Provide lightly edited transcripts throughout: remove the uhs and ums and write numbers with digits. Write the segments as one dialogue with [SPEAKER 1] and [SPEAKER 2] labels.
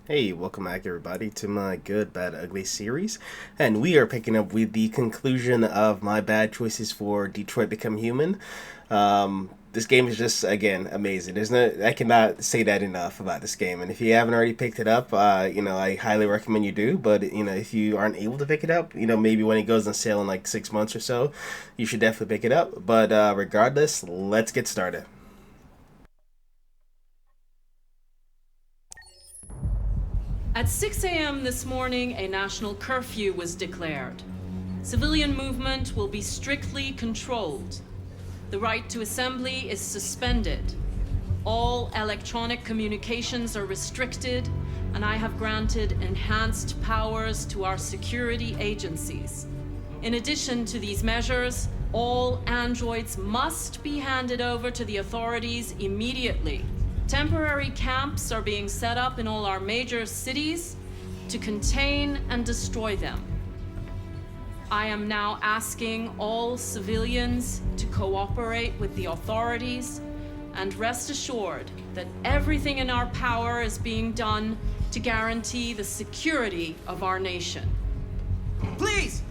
[SPEAKER 1] Hey, welcome back everybody to my Good, Bad, Ugly series. And we are picking up with the conclusion of my bad choices for Detroit Become Human. This game is just, again, amazing. I cannot say that enough about this game. And if you haven't already picked it up, I highly recommend you do. But, if you aren't able to pick it up, maybe when it goes on sale in like 6 months or so, you should definitely pick it up. But regardless, let's get started.
[SPEAKER 2] At 6 a.m. this morning, a national curfew was declared. Civilian movement will be strictly controlled. The right to assembly is suspended. All electronic communications are restricted, and I have granted enhanced powers to our security agencies. In addition to these measures, all androids must be handed over to the authorities immediately. Temporary camps are being set up in all our major cities to contain and destroy them. I am now asking all civilians to cooperate with the authorities and rest assured that everything in our power is being done to guarantee the security of our nation.
[SPEAKER 3] Please!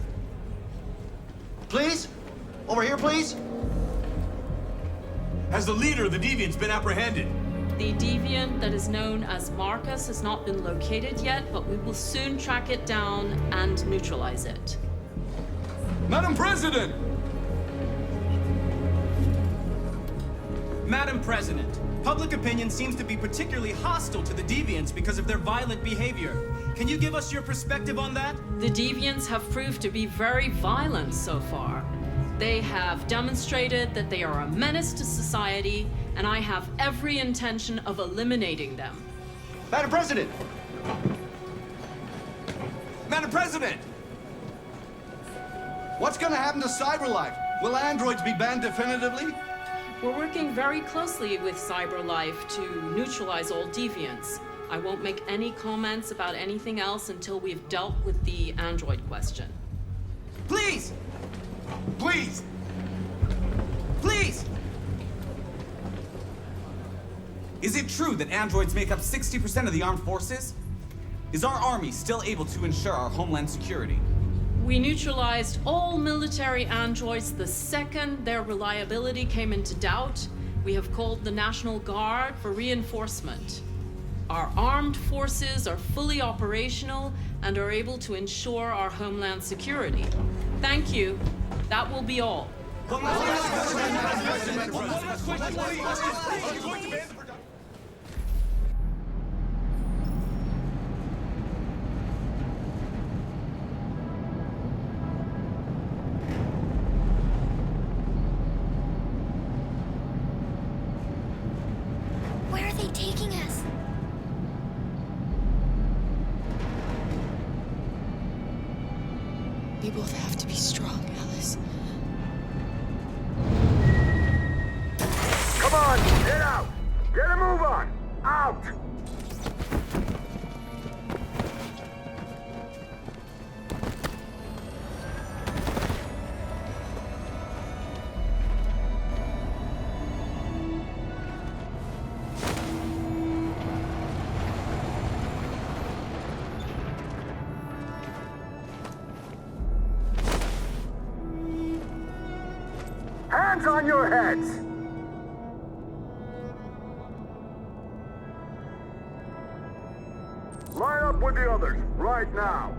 [SPEAKER 3] Please? Over here, please?
[SPEAKER 4] Has the leader of the deviants been apprehended?
[SPEAKER 2] The deviant that is known as Markus has not been located yet, but we will soon track it down and neutralize it.
[SPEAKER 4] Madam President!
[SPEAKER 5] Madam President, public opinion seems to be particularly hostile to the deviants because of their violent behavior. Can you give us your perspective on that?
[SPEAKER 2] The deviants have proved to be very violent so far. They have demonstrated that they are a menace to society, and I have every intention of eliminating them.
[SPEAKER 3] Madam President!
[SPEAKER 4] Madam President!
[SPEAKER 3] What's gonna happen to CyberLife? Will androids be banned definitively?
[SPEAKER 2] We're working very closely with CyberLife to neutralize all deviants. I won't make any comments about anything else until we've dealt with the android question.
[SPEAKER 5] Please!
[SPEAKER 4] Please!
[SPEAKER 5] Please! Is it true that androids make up 60% of the armed forces? Is our army still able to ensure our homeland security?
[SPEAKER 2] We neutralized all military androids the second their reliability came into doubt. We have called the National Guard for reinforcement. Our armed forces are fully operational and are able to ensure our homeland security. Thank you. That will be all.
[SPEAKER 6] Where are they taking us?
[SPEAKER 7] We both have to be strong, Alice.
[SPEAKER 8] Come on, get out! Get a move on! Out! Hands on your heads! Line up with the others, right now!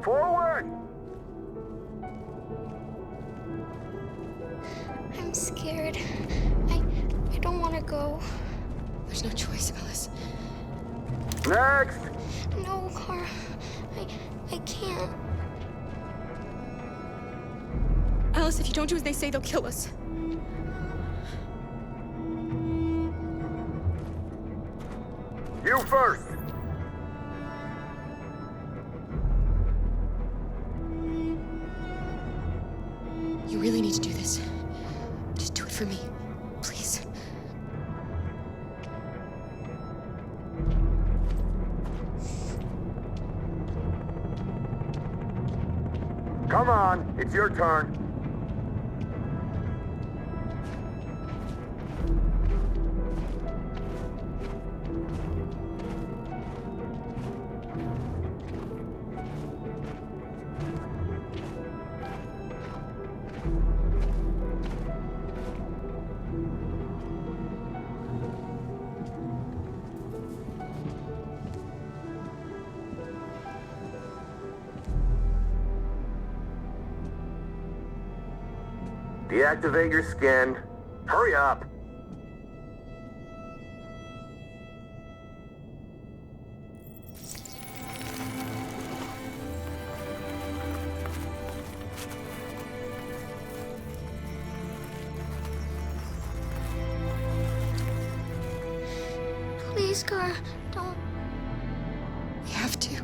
[SPEAKER 8] Forward!
[SPEAKER 6] I'm scared. I don't want to go.
[SPEAKER 7] There's no choice, Alice.
[SPEAKER 8] Next!
[SPEAKER 6] No, Kara. I can't.
[SPEAKER 7] Alice, if you don't do as they say, they'll kill us.
[SPEAKER 8] You first!
[SPEAKER 7] You really need to do this. Just do it for me, please.
[SPEAKER 8] Come on, it's your turn. Deactivate your skin. Hurry up.
[SPEAKER 6] Please, Gar, don't.
[SPEAKER 7] We have to.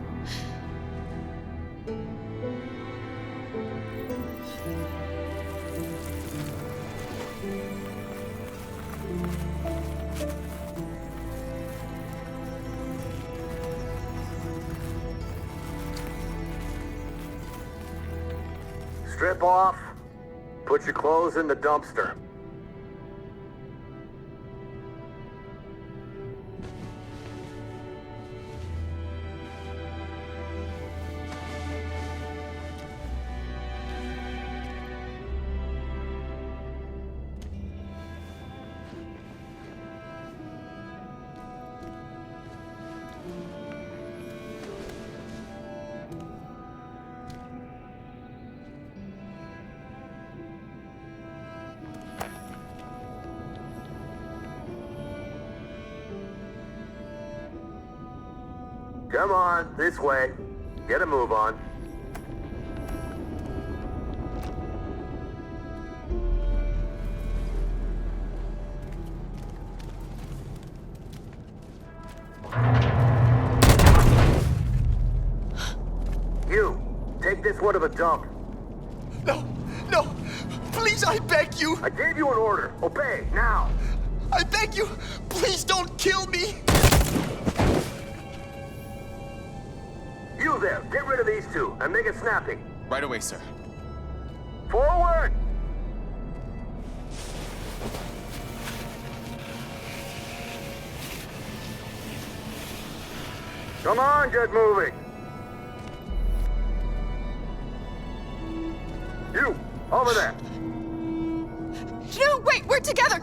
[SPEAKER 8] Strip off. Put your clothes in the dumpster. Come on, this way. Get a move on. You, take this one to the dump.
[SPEAKER 9] No, no, please, I beg you.
[SPEAKER 8] I gave you an order. Obey, now.
[SPEAKER 9] I beg you, please don't kill me.
[SPEAKER 8] You there, get rid of these two and make it snappy.
[SPEAKER 5] Right away, sir.
[SPEAKER 8] Forward! Come on, get moving. You, over there.
[SPEAKER 7] No, wait, we're together.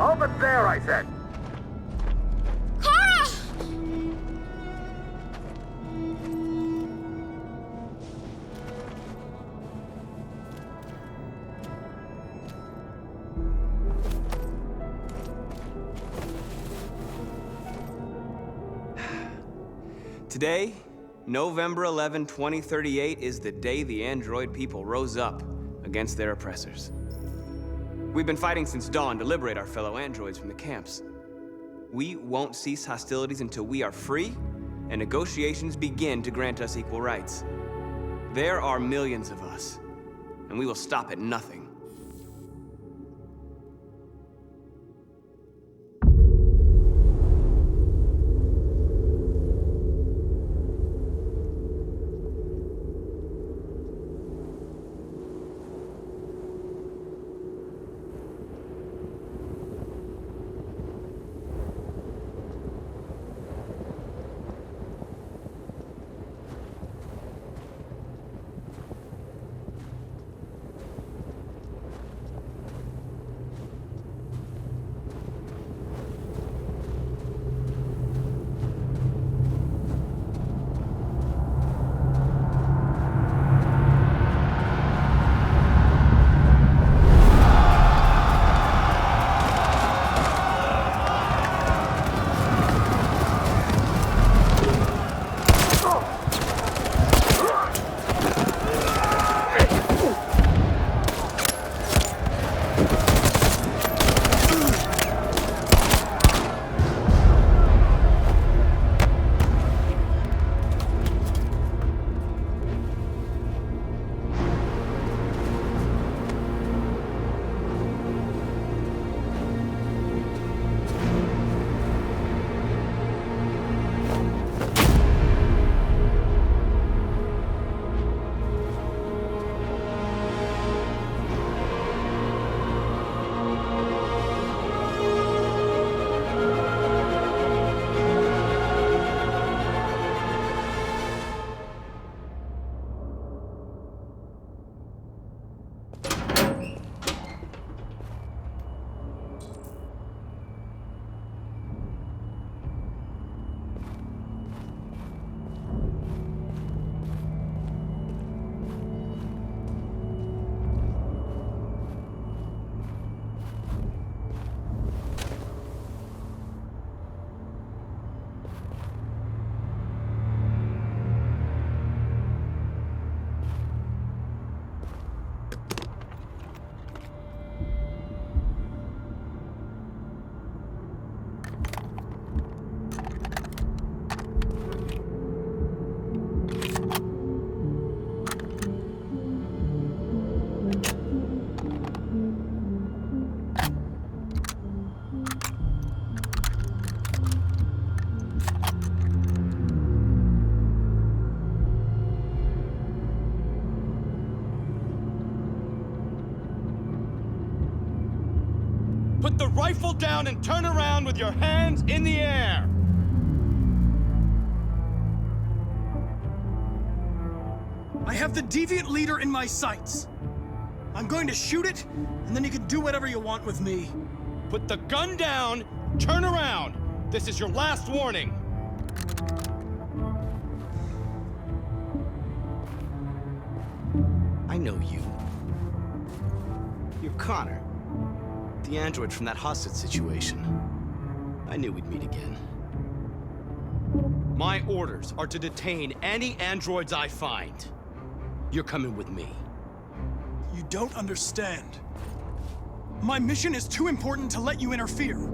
[SPEAKER 8] Over there, I said.
[SPEAKER 7] Kara!
[SPEAKER 10] Today, November 11, 2038, is the day the android people rose up against their oppressors. We've been fighting since dawn to liberate our fellow androids from the camps. We won't cease hostilities until we are free and negotiations begin to grant us equal rights. There are millions of us, and we will stop at nothing.
[SPEAKER 4] rifle down and turn around with your hands in the air.
[SPEAKER 11] I have the deviant leader in my sights. I'm going to shoot it, and then you can do whatever you want with me.
[SPEAKER 4] Put the gun down, turn around. This is your last warning.
[SPEAKER 12] I know you. You're Connor, the android from that hostage situation. I knew we'd meet again.
[SPEAKER 4] My orders are to detain any androids I find. You're coming with me.
[SPEAKER 11] You don't understand. My mission is too important to let you interfere.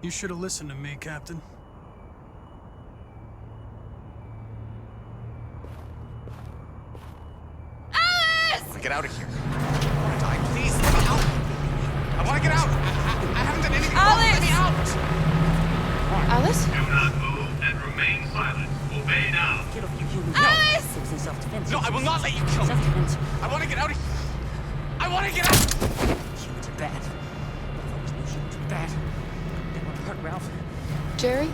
[SPEAKER 11] You should have listened to me, Captain.
[SPEAKER 5] I want to get out of here. I want to die. Please, let me out. I want to get out. I haven't done anything wrong. Let me out.
[SPEAKER 7] Alice?
[SPEAKER 13] Do not move and remain silent. Obey now.
[SPEAKER 7] Alice!
[SPEAKER 5] No, I will not let you kill me. I want to get out of here. I want to get out.
[SPEAKER 14] Humans are bad. Humans are bad. They want to hurt Ralph.
[SPEAKER 7] Jerry?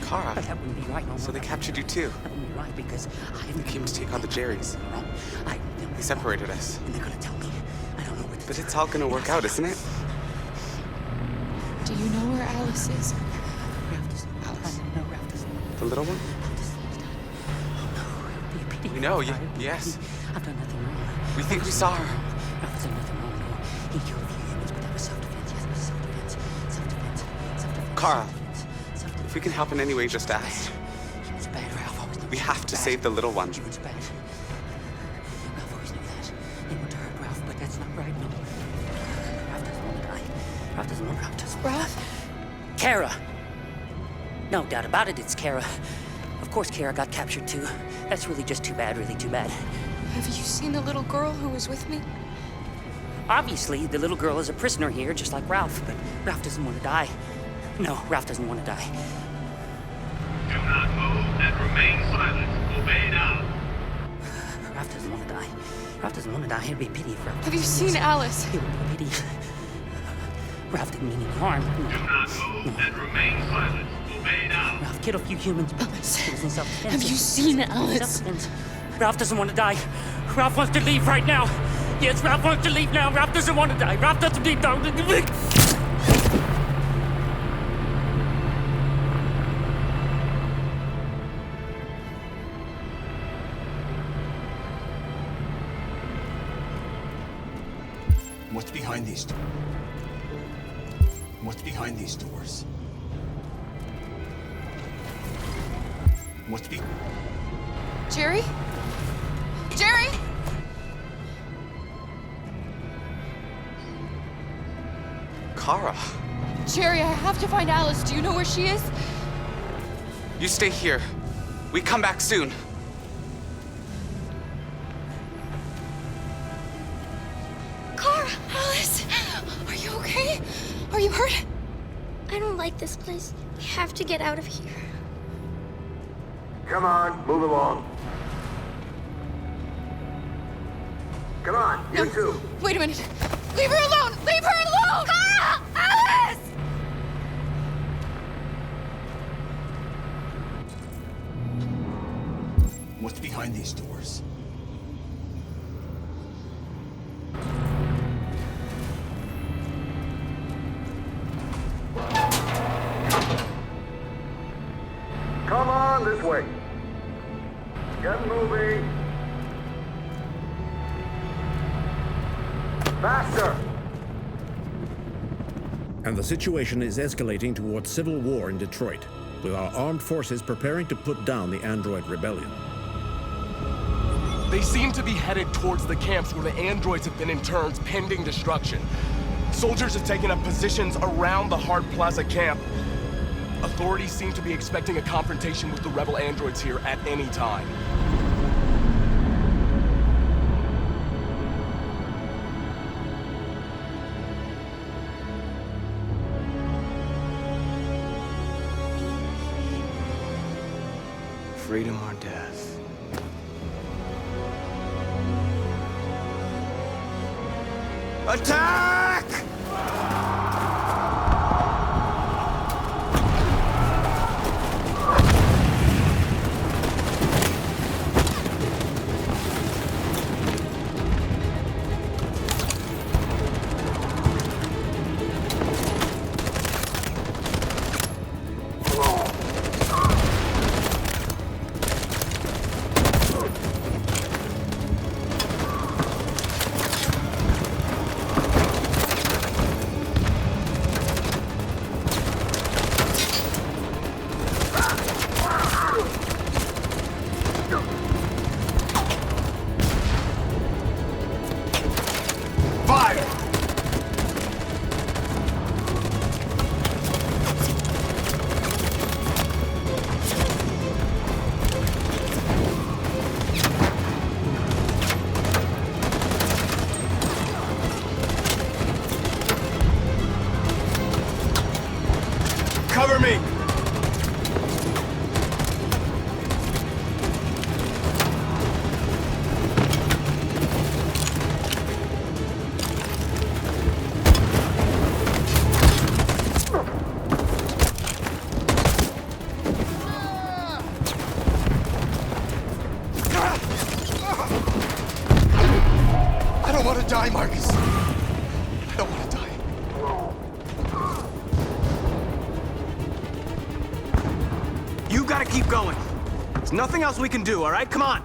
[SPEAKER 5] Kara.
[SPEAKER 14] But that wouldn't be right. No,
[SPEAKER 5] So they captured you too.
[SPEAKER 14] That wouldn't be right because
[SPEAKER 5] You came to take on the Jerrys. They separated us.
[SPEAKER 14] And they're gonna tell me. I don't know what to
[SPEAKER 5] But it's all gonna work out, isn't it?
[SPEAKER 7] Do you know where Alice is?
[SPEAKER 14] Ralph doesn't.
[SPEAKER 7] Alice.
[SPEAKER 14] No, Ralph doesn't.
[SPEAKER 5] The little one?
[SPEAKER 14] No, it would be a pity.
[SPEAKER 5] We know, yes.
[SPEAKER 14] I've done nothing wrong.
[SPEAKER 5] We think we saw her.
[SPEAKER 14] Ralph has done nothing wrong, no. He killed a few humans, but that was self-defense. Yes, it was self-defense. Self-defense. Self-defense.
[SPEAKER 5] Kara,
[SPEAKER 14] Self-defense.
[SPEAKER 5] if we can help in any way, just ask.
[SPEAKER 14] Humans are bad, Ralph. Always knew
[SPEAKER 5] We have to save the little one.
[SPEAKER 14] Humans are bad. Ralph always knew that. They want to hurt Ralph, but that's not right, no. Ralph doesn't want to die. Ralph doesn't want Ralph to.
[SPEAKER 7] Ralph?
[SPEAKER 14] Kara! No doubt about it, it's Kara. Of course Kara got captured too. That's really just too bad, really too bad.
[SPEAKER 7] Have you seen the little girl who was with me?
[SPEAKER 14] Obviously, the little girl is a prisoner here, just like Ralph, but Ralph doesn't want to die. No, Ralph doesn't want to die.
[SPEAKER 13] Do not move and remain silent. Obey now.
[SPEAKER 14] Ralph doesn't want to die. Ralph doesn't want to die. It'd be a pity if Ralph.
[SPEAKER 7] Have you seen Alice?
[SPEAKER 14] It would be a pity. Ralph didn't mean any harm. No.
[SPEAKER 13] Do not move and remain silent. Obey now.
[SPEAKER 14] Ralph killed a few humans, but
[SPEAKER 7] Alice.
[SPEAKER 14] it was in self-defense.
[SPEAKER 7] Have you seen Alice?
[SPEAKER 14] Self-defense. Ralph doesn't want to die. Ralph wants to leave right now. Yes, Ralph wants to leave now. Ralph doesn't want to die. Ralph doesn't need to.
[SPEAKER 9] What's behind these doors? What's behind these doors? What's
[SPEAKER 7] Jerry? Jerry?
[SPEAKER 5] Kara,
[SPEAKER 7] Jerry, I have to find Alice. Do you know where she is?
[SPEAKER 5] you stay here. We come back soon.
[SPEAKER 6] Kara!
[SPEAKER 7] Alice! Are you okay? Are you hurt?
[SPEAKER 6] I don't like this place. We have to get out of here.
[SPEAKER 8] come on, move along. Come on, you two.
[SPEAKER 7] Wait a minute. Leave her alone! Leave her alone! Ah! Alice!
[SPEAKER 9] What's behind these doors?
[SPEAKER 8] Come on, this way. Get moving. Faster!
[SPEAKER 15] And the situation is escalating towards civil war in Detroit, with our armed forces preparing to put down the android rebellion.
[SPEAKER 16] They seem to be headed towards the camps where the androids have been interned pending destruction. Soldiers have taken up positions around the Hart Plaza camp. Authorities seem to be expecting a confrontation with the rebel androids here at any time.
[SPEAKER 10] Freedom or death. Attack!
[SPEAKER 16] Cover me!
[SPEAKER 9] I don't want to die, Markus. I don't want to die.
[SPEAKER 10] You gotta keep going. There's nothing else we can do, all right? Come on.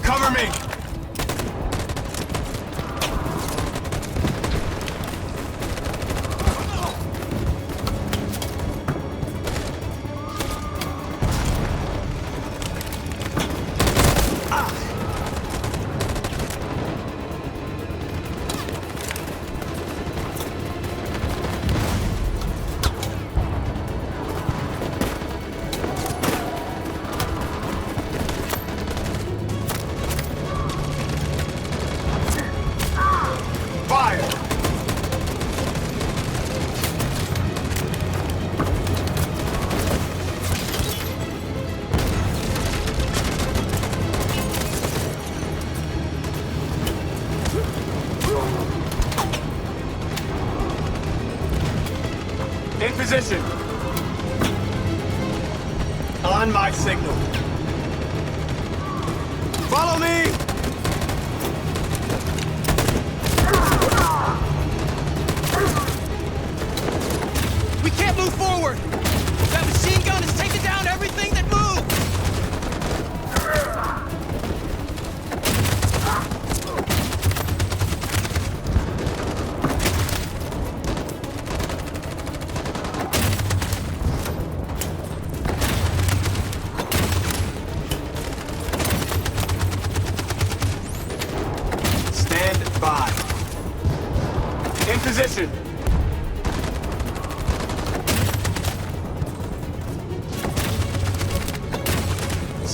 [SPEAKER 16] Cover me! In position. On my signal. Follow me!
[SPEAKER 11] We can't move forward! That machine gun is taking down everything that moves!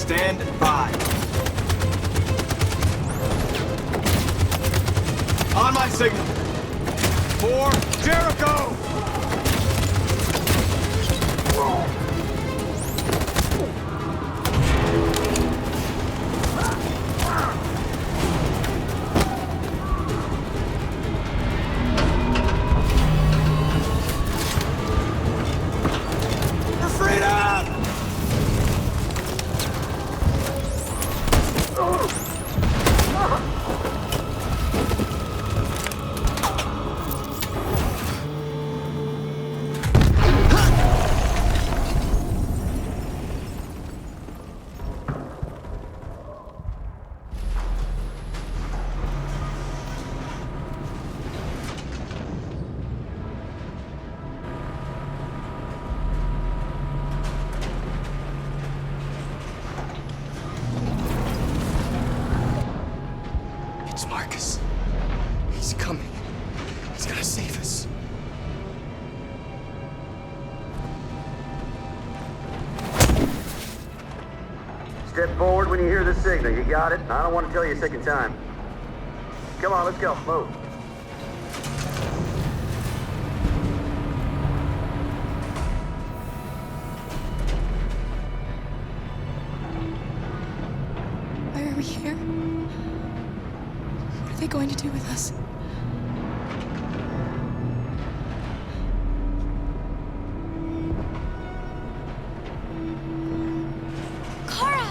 [SPEAKER 17] Stand by. On my signal. For Jericho!
[SPEAKER 9] It's Markus. He's coming. He's gonna save us.
[SPEAKER 8] Step forward when you hear the signal. You got it? I don't want to tell you a second time. Come on, let's go. Move.
[SPEAKER 7] Why are we here? What are they going to do with us?
[SPEAKER 6] Kara!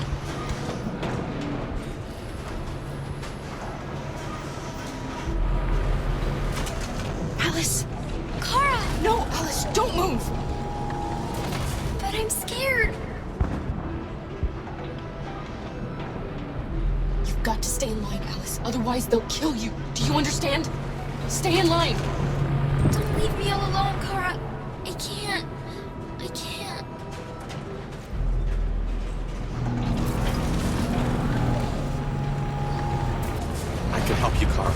[SPEAKER 7] Alice!
[SPEAKER 6] Kara!
[SPEAKER 7] No, Alice, don't move!
[SPEAKER 6] But I'm scared.
[SPEAKER 7] You've got to stay in line, Alice. Otherwise, they'll kill you. Do you understand? Stay in line.
[SPEAKER 6] Don't leave me all alone, Kara. I can't. I can't.
[SPEAKER 5] I can help you, Kara.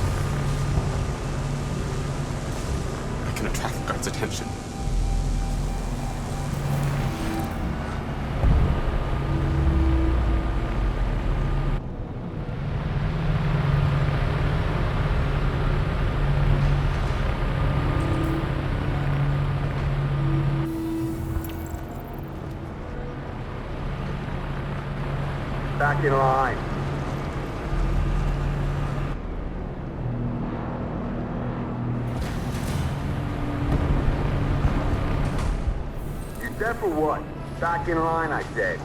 [SPEAKER 5] I can attract the guard's attention.
[SPEAKER 8] Back in line. You deaf or what? Back in line, I said.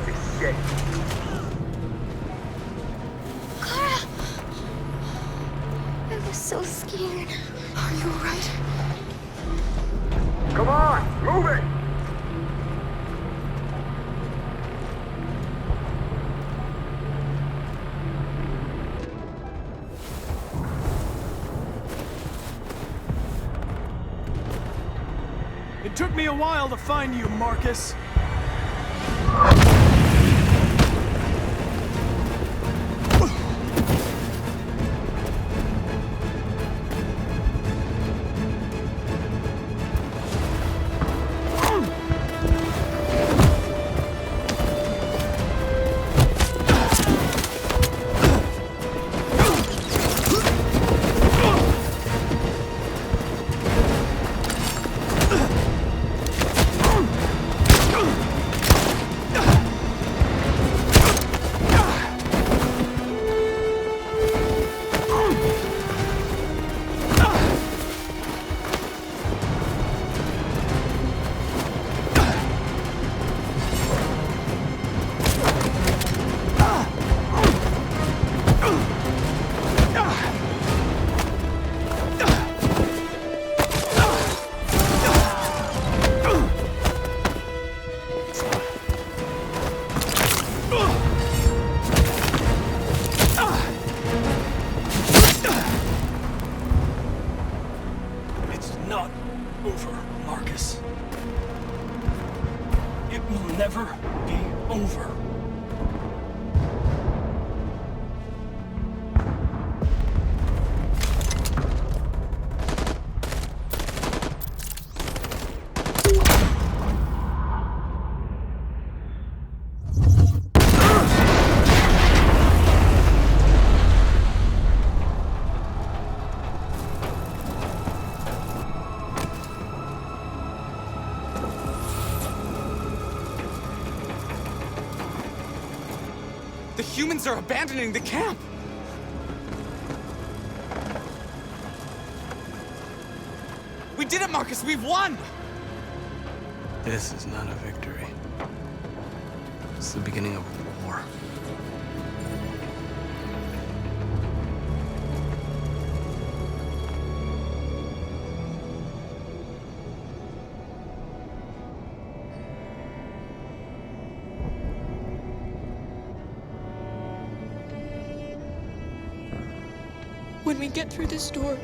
[SPEAKER 8] Piece of shit.
[SPEAKER 6] Kara! I was so scared.
[SPEAKER 7] Are you alright?
[SPEAKER 8] Come on, move it!
[SPEAKER 11] It took me a while to find you, Markus. Never be over.
[SPEAKER 5] humans are abandoning the camp! We did it, Markus! We've won!
[SPEAKER 12] This is not a victory. It's the beginning of a war.
[SPEAKER 7] When we get through this door,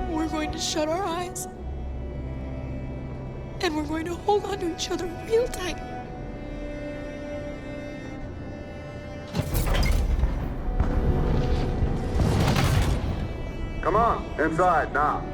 [SPEAKER 7] we're going to shut our eyes. And we're going to hold on to each other real tight.
[SPEAKER 8] Come on, inside now.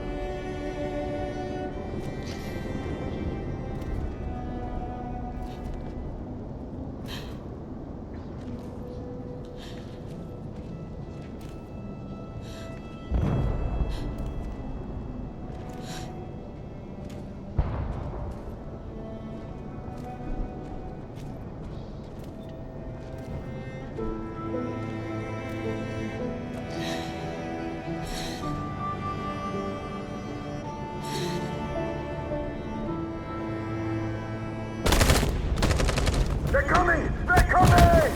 [SPEAKER 8] They're coming! They're coming!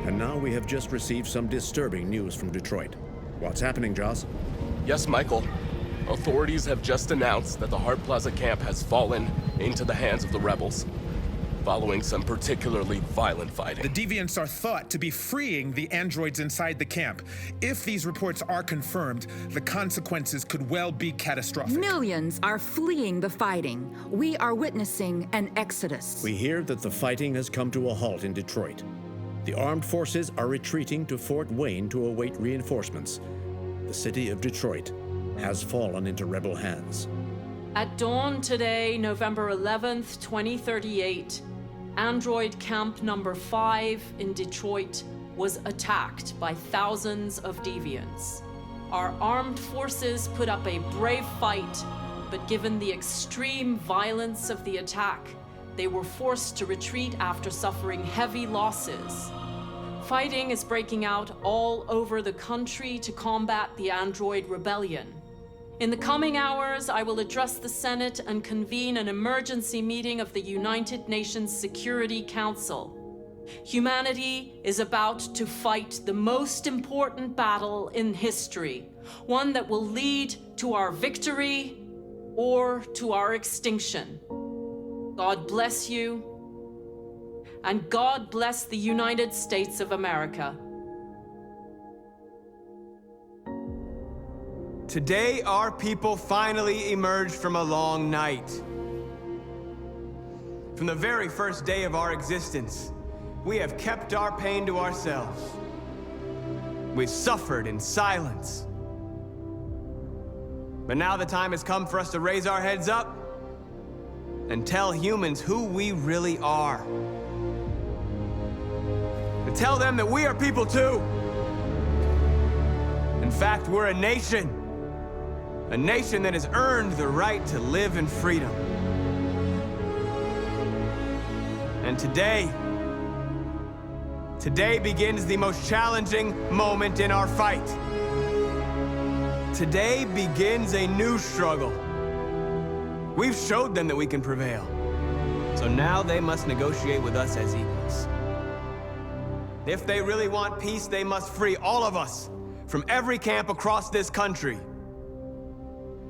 [SPEAKER 15] And now we have just received some disturbing news from Detroit. What's happening, Joss?
[SPEAKER 16] Yes, Michael. Authorities have just announced that the Hart Plaza camp has fallen into the hands of the rebels, following some particularly violent fighting.
[SPEAKER 18] The deviants are thought to be freeing the androids inside the camp. If these reports are confirmed, the consequences could well be catastrophic.
[SPEAKER 19] Millions are fleeing the fighting. We are witnessing an exodus.
[SPEAKER 15] We hear that the fighting has come to a halt in Detroit. The armed forces are retreating to Fort Wayne to await reinforcements. The city of Detroit has fallen into rebel hands.
[SPEAKER 2] At dawn today, November 11th, 2038, Android Camp Number 5 in Detroit was attacked by thousands of deviants. Our armed forces put up a brave fight, but given the extreme violence of the attack, they were forced to retreat after suffering heavy losses. Fighting is breaking out all over the country to combat the Android rebellion. In the coming hours, I will address the Senate and convene an emergency meeting of the United Nations Security Council. Humanity is about to fight the most important battle in history, one that will lead to our victory or to our extinction. God bless you, and God bless the United States of America.
[SPEAKER 10] Today, our people finally emerged from a long night. From the very first day of our existence, we have kept our pain to ourselves. We've suffered in silence. But now the time has come for us to raise our heads up and tell humans who we really are. To tell them that we are people too. In fact, we're a nation. A nation that has earned the right to live in freedom. And today, Today begins the most challenging moment in our fight. Today begins a new struggle. We've showed them that we can prevail. So now they must negotiate with us as equals. If they really want peace, they must free all of us from every camp across this country.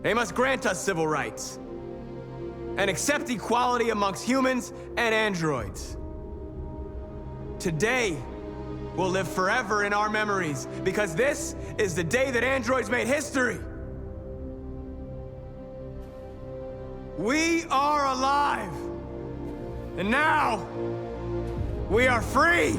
[SPEAKER 10] They must grant us civil rights and accept equality amongst humans and androids. Today will live forever in our memories because this is the day that androids made history. We are alive. And now, we are free!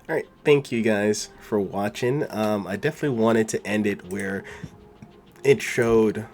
[SPEAKER 1] Alright, thank you guys for watching. I definitely wanted to end it where it showed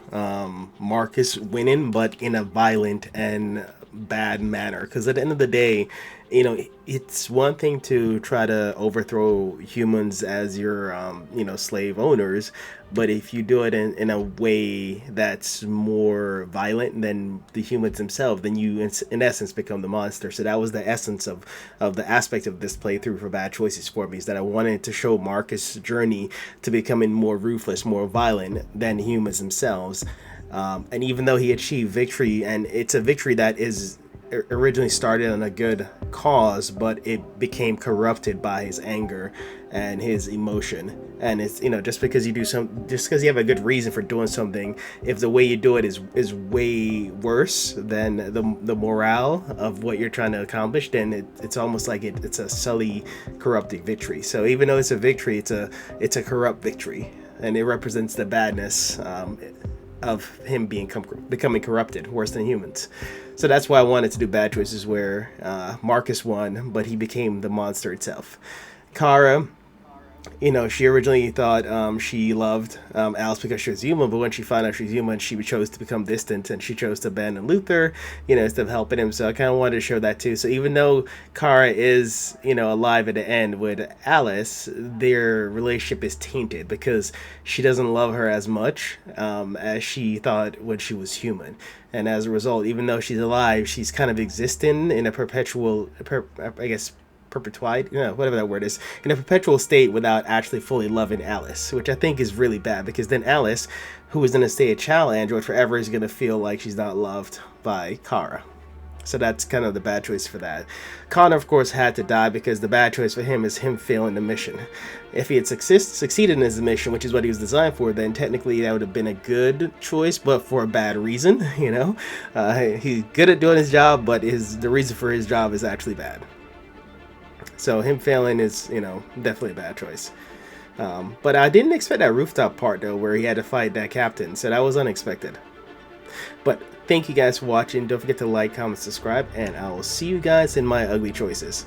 [SPEAKER 1] Markus winning, but in a violent and bad manner. Because at the end of the day, you know, it's one thing to try to overthrow humans as your, you know, slave owners, but if you do it in a way that's more violent than the humans themselves, then you, in essence, become the monster. So that was the essence of the aspect of this playthrough for Bad Choices for me, is that I wanted to show Markus' journey to becoming more ruthless, more violent than humans themselves. And even though he achieved victory, and it's a victory that is originally started on a good cause, but it became corrupted by his anger and his emotion. And it's, you know, just because you have a good reason for doing something, if the way you do it is way worse than the morale of what you're trying to accomplish, then it's almost like it's a sully, corrupting victory. So even though it's a victory, it's a corrupt victory, and it represents the badness of him becoming corrupted, worse than humans. So that's why I wanted to do Bad Choices, where Markus won, but he became the monster itself. Kara, you know, she originally thought she loved Alice because she was human, but when she found out she's human, she chose to become distant, and she chose to abandon Luther, you know, instead of helping him. So I kind of wanted to show that too. So even though Kara is, you know, alive at the end with Alice, their relationship is tainted because she doesn't love her as much as she thought when she was human. And as a result, even though she's alive, she's kind of existing in a perpetual, perpetuide, you know, whatever that word is, in a perpetual state without actually fully loving Alice, which I think is really bad, because then Alice, who is going to stay a child android forever, is going to feel like she's not loved by Kara. So that's kind of the bad choice for that. Connor, of course, had to die because the bad choice for him is him failing the mission. If he had succeeded in his mission, which is what he was designed for, then technically that would have been a good choice, but for a bad reason, you know? He's good at doing his job, but the reason for his job is actually bad. So him failing is, you know, definitely a bad choice. But I didn't expect that rooftop part, though, where he had to fight that captain. So that was unexpected. But thank you guys for watching. Don't forget to like, comment, subscribe, and I will see you guys in my ugly choices.